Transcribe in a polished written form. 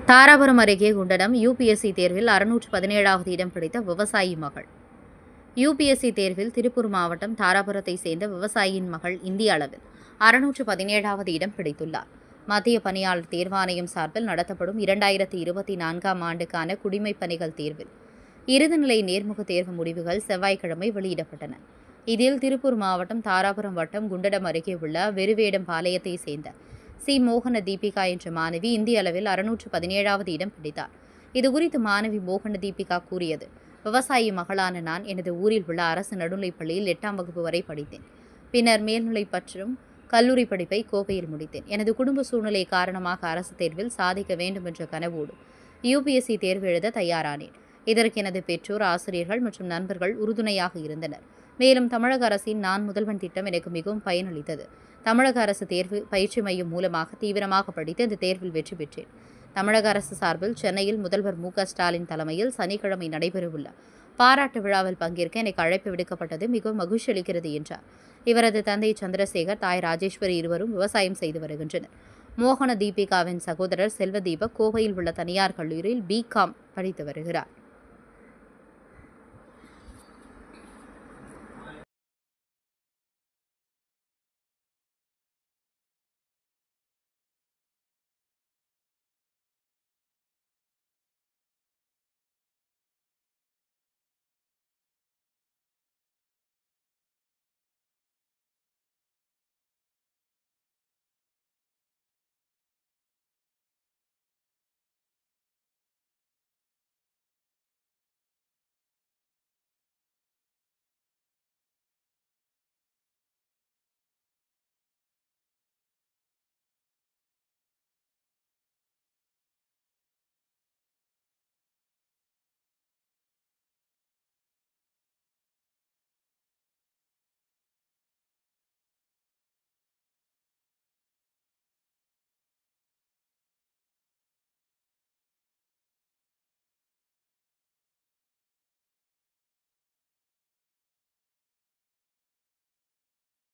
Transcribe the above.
தாராபுரம் அருகே குண்டடம் யுபிஎஸ்சி தேர்வில் 617வது இடம் பிடித்த விவசாயி மகள். யுபிஎஸ்சி தேர்வில் திருப்பூர் மாவட்டம் தாராபுரத்தை சேர்ந்த விவசாயியின் மகள் இந்திய அளவில் 617வது இடம் பிடித்துள்ளார். மத்திய பணியாளர் தேர்வாணையம் சார்பில் நடத்தப்படும் 2024ஆம் ஆண்டுக்கான குடிமைப் பணிகள் தேர்வில் இறுதிநிலை நேர்முக தேர்வு முடிவுகள் செவ்வாய்க்கிழமை வெளியிடப்பட்டன. இதில் திருப்பூர் மாவட்டம் தாராபுரம் வட்டம் குண்டடம் அருகே உள்ள வெறுவேடம் பாளையத்தை சேர்ந்த மோகன தீபிகா என்ற மாணவி இந்திய அளவில் 617வது இடம் பிடித்தார். இதுகுறித்து மாணவி மோகன தீபிகா கூறியது: விவசாயி மகளான நான் எனது ஊரில் உள்ள அரசு நடுநிலைப் பள்ளியில் 8ஆம் வகுப்பு வரை படித்தேன். பின்னர் மேல்நிலை மற்றும் கல்லூரி படிப்பை கோவையில் முடித்தேன். எனது குடும்ப சூழ்நிலை காரணமாக அரசு தேர்வில் சாதிக்க வேண்டும் என்ற கனவோடு யுபிஎஸ்சி தேர்வு எழுத தயாரானேன். இதற்கு எனது பெற்றோர், ஆசிரியர்கள் மற்றும் நண்பர்கள் உறுதுணையாக இருந்தனர். மேலும் தமிழக அரசின் நான் முதல்வன் திட்டம் எனக்கு மிகவும் பயனளித்தது. தமிழக அரசு தேர்வு பயிற்சி மையம் மூலமாக தீவிரமாக படித்து இந்த தேர்வில் வெற்றி பெற்றேன். தமிழக அரசு சார்பில் சென்னையில் முதல்வர் மு.க.ஸ்டாலின் தலைமையில் சனிக்கிழமை நடைபெறவுள்ள பாராட்டு விழாவில் பங்கேற்க எனக்கு அழைப்பு விடுக்கப்பட்டது மிகவும் மகிழ்ச்சி அளிக்கிறது என்றார். இவரது தந்தை சந்திரசேகர், தாய் ராஜேஸ்வரி இருவரும் விவசாயம் செய்து வருகின்றனர். மோகன தீபிகாவின் சகோதரர் செல்வதீபக் கோவையில் உள்ள தனியார் கல்லூரியில் B.Com படித்து வருகிறார்.